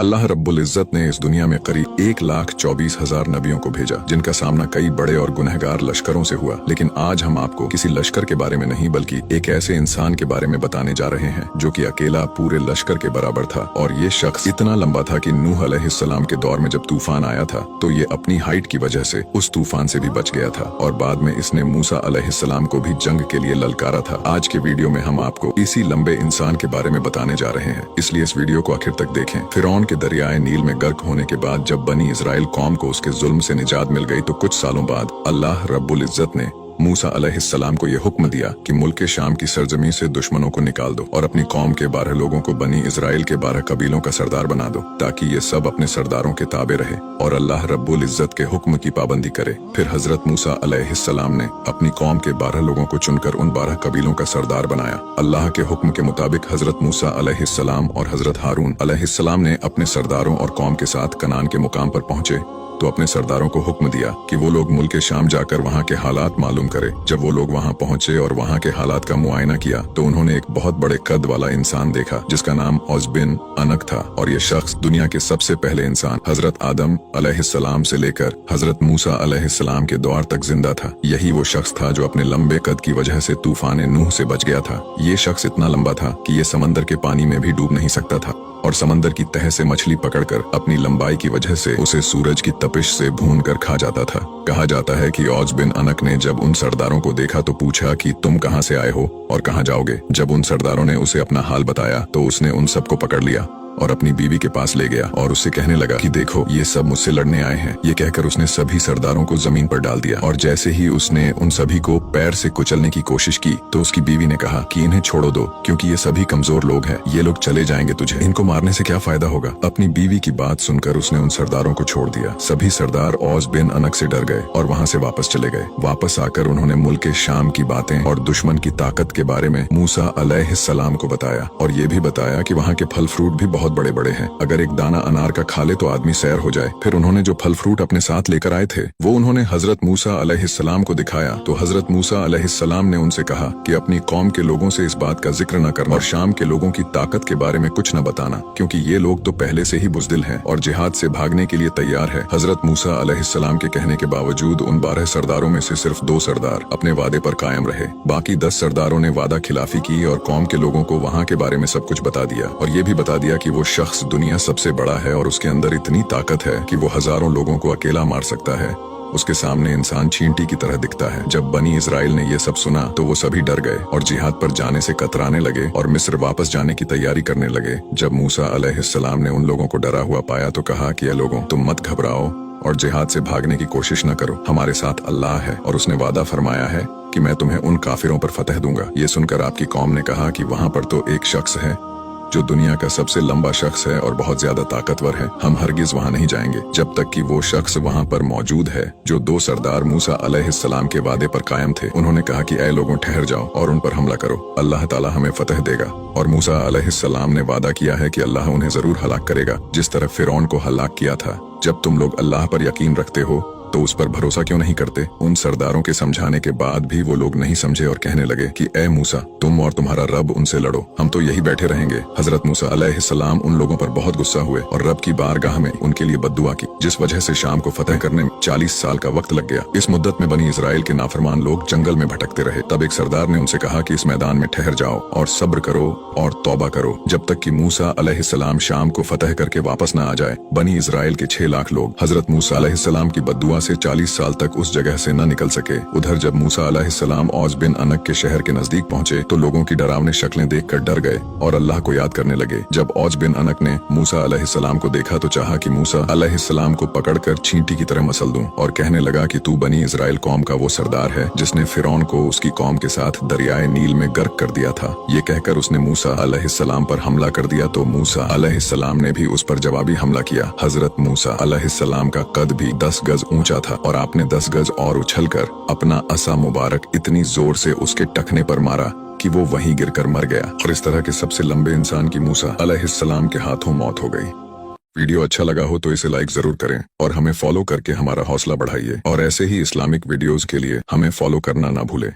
अल्लाह रब्बुल इज्जत ने इस दुनिया में करीब 1,24,000 नबियों को भेजा, जिनका सामना कई बड़े और गुनहगार लश्करों से हुआ। लेकिन आज हम आपको किसी लश्कर के बारे में नहीं बल्कि एक ऐसे इंसान के बारे में बताने जा रहे हैं जो कि अकेला पूरे लश्कर के बराबर था। और ये शख्स इतना लंबा था कि नूह अलैहिस्सलाम के दौर में जब तूफान आया था तो ये अपनी हाइट की वजह से उस तूफान से भी बच गया था और बाद में इसने मूसा अलैहिस्सलाम को भी जंग के लिए ललकारा था। आज के वीडियो में हम आपको इसी लंबे इंसान के बारे में बताने जा रहे हैं, इसलिए इस वीडियो को आखिर तक देखें। फिरौन के दरियाए नील में गर्क होने के बाद जब बनी इजराइल कौम को उसके जुल्म से निजात मिल गई तो कुछ सालों बाद अल्लाह रब्बुल इज्जत ने मूसा अलैहिस्सलाम को यह हुक्म दिया कि मुल्क शाम की सरजमी से दुश्मनों को निकाल दो और अपनी कौम के 12 लोगों को बनी इजराइल के 12 कबीलों का सरदार बना दो, ताकि ये सब अपने सरदारों के ताबे रहे और अल्लाह रब्बुल इज्जत के हुक्म की पाबंदी करे। फिर हजरत मूसा अलैहिस्सलाम ने अपनी कौम के 12 लोगों को चुनकर उन 12 कबीलों का सरदार बनाया। अल्लाह के हुक्म के मुताबिक हजरत मूसा अलैहिस्सलाम और हजरत हारून अलैहिस्सलाम ने अपने सरदारों और कौम के साथ कनान के मुकाम पर पहुंचे तो अपने सरदारों को हुक्म दिया कि वो लोग मुल्क शाम जाकर वहाँ के हालात मालूम करें। जब वो लोग वहाँ पहुंचे और वहाँ के हालात का मुआयना किया तो उन्होंने एक बहुत बड़े कद वाला इंसान देखा जिसका नाम औज बिन अनक था। और ये शख्स दुनिया के सबसे पहले इंसान हजरत आदम अलैहिस्सलाम से लेकर हजरत मूसा अलैहिस्सलाम के दौर तक जिंदा था। यही वो शख्स था जो अपने लंबे कद की वजह से तूफान नूह से बच गया था। ये शख्स इतना लंबा था कि ये समंदर के पानी में भी डूब नहीं सकता था और समंदर की तह से मछली पकड़कर अपनी लंबाई की वजह से उसे सूरज की तपिश से भून कर खा जाता था। कहा जाता है कि औज बिन अनक ने जब उन सरदारों को देखा तो पूछा कि तुम कहां से आए हो और कहां जाओगे। जब उन सरदारों ने उसे अपना हाल बताया तो उसने उन सबको पकड़ लिया और अपनी बीवी के पास ले गया और उससे कहने लगा कि देखो ये सब मुझसे लड़ने आए हैं। ये कहकर उसने सभी सरदारों को जमीन पर डाल दिया और जैसे ही उसने उन सभी को पैर से कुचलने की कोशिश की तो उसकी बीवी ने कहा कि इन्हें छोड़ो दो, क्योंकि ये सभी कमजोर लोग हैं, ये लोग चले जाएंगे, तुझे इनको मारने से क्या फायदा होगा। अपनी बीवी की बात सुनकर उसने उन सरदारों को छोड़ दिया। सभी सरदार औज बिन अनक से डर गए और वहाँ से वापस चले गए। वापस आकर उन्होंने मुल्क शाम की बातें और दुश्मन की ताकत के बारे में मूसा अलैहिस्सलाम को बताया और ये भी बताया कि वहाँ के फल फ्रूट भी बहुत बड़े बड़े हैं, अगर एक दाना अनार का खा ले तो आदमी सैर हो जाए। फिर उन्होंने जो फल फ्रूट अपने साथ लेकर आए थे वो उन्होंने हजरत मूसा अलैहिस्सलाम को दिखाया तो हजरत मूसा अलैहिस्सलाम ने उनसे कहा कि अपनी कौम के लोगों से इस बात का जिक्र न करना और शाम के लोगों की ताकत के बारे में कुछ न बताना, क्योंकि ये लोग तो पहले से ही बुज़दिल हैं और जिहाद से भागने के लिए तैयार है। हजरत मूसा अलैहिस्सलाम के कहने के बावजूद उन 12 सरदारों में से सिर्फ 2 सरदार अपने वादे पर कायम रहे। बाकी 10 सरदारों ने वादा खिलाफी की और कौम के लोगों को वहाँ के बारे में सब कुछ बता दिया और ये भी बता दिया कि वो शख्स दुनिया सबसे बड़ा है और उसके अंदर इतनी ताकत है कि वो हजारों लोगों को अकेला मार सकता है। उसके सामने इंसान चींटी की तरह दिखता है। जब बनी इजराइल ने ये सब सुना तो वो सभी डर गए और जिहाद पर जाने से कतराने लगे और मिस्र वापस जाने की तैयारी करने लगे। जब मूसा अलैहिस्सलाम ने उन लोगों को डरा हुआ पाया तो कहा कि ये लोगों, तुम मत घबराओ और जिहाद से भागने की कोशिश न करो, हमारे साथ अल्लाह है और उसने वादा फरमाया है कि मैं तुम्हें उन काफिरों पर फतह दूंगा। ये सुनकर आपकी कौम ने कहा कि वहाँ पर तो एक शख्स है जो दुनिया का सबसे लंबा शख्स है और बहुत ज्यादा ताकतवर है, हम हरगिज वहाँ नहीं जाएंगे जब तक कि वो शख्स वहाँ पर मौजूद है। जो 2 सरदार मूसा अलैहिस्सलाम के वादे पर कायम थे उन्होंने कहा कि ऐ लोगों, ठहर जाओ और उन पर हमला करो, अल्लाह ताला हमें फतह देगा। और मूसा अलैहिस्सलाम ने वादा किया है कि अल्लाह उन्हें जरूर हलाक करेगा जिस तरह फिरौन को हलाक किया था। जब तुम लोग अल्लाह पर यकीन रखते हो तो उस पर भरोसा क्यों नहीं करते। उन सरदारों के समझाने के बाद भी वो लोग नहीं समझे और कहने लगे कि ए मूसा, तुम और तुम्हारा रब उनसे लड़ो, हम तो यही बैठे रहेंगे। हजरत मूसा अलैहिस्सलाम उन लोगों पर बहुत गुस्सा हुए और रब की बारगाह में उनके लिए बद्दुआ की, जिस वजह से शाम को फतह करने में 40 साल का वक्त लग गया। इस मुद्दत में बनी इजराइल के नाफरमान लोग जंगल में भटकते रहे। तब एक सरदार ने उनसे कहा कि इस मैदान में ठहर जाओ और सब्र करो और तौबा करो जब तक कि मूसा अलैहिस्सलाम शाम को फतह करके वापस न आ जाए। बनी इजराइल के 6 लाख लोग हजरत मूसा अलैहिस्सलाम की बद्दुआ से 40 साल तक उस जगह से न निकल सके। उधर जब मूसा अलैहिस्सलाम औज बिन अनक के शहर के नजदीक पहुंचे तो लोगों की डरावनी शक्लें देखकर डर गए और अल्लाह को याद करने लगे। जब औज बिन अनक ने मूसा अलैहिस्सलाम को देखा तो चाहा कि मूसा अलैहिस्सलाम को पकड़कर चींटी की तरह मसल दूं और कहने लगा कि तू बनी इजराइल कौम का वो सरदार है जिसने फिरौन को उसकी कौम के साथ दरियाए नील में गर्क कर दिया था। ये कहकर उसने मूसा अलैहिस्सलाम पर हमला कर दिया तो मूसा अलैहिस्सलाम ने भी उस पर जवाबी हमला किया। हजरत मूसा अलैहिस्सलाम का कद भी 10 गज ऊंचा था और आपने 10 गज और उछलकर अपना असा मुबारक इतनी जोर से उसके टखने पर मारा कि वो वहीं गिरकर मर गया। और इस तरह के सबसे लंबे इंसान की मूसा अलैहिस्सलाम के हाथों मौत हो गई। वीडियो अच्छा लगा हो तो इसे लाइक जरूर करें और हमें फॉलो करके हमारा हौसला बढ़ाइए और ऐसे ही इस्लामिक वीडियोस के लिए हमें फॉलो करना ना भूलें।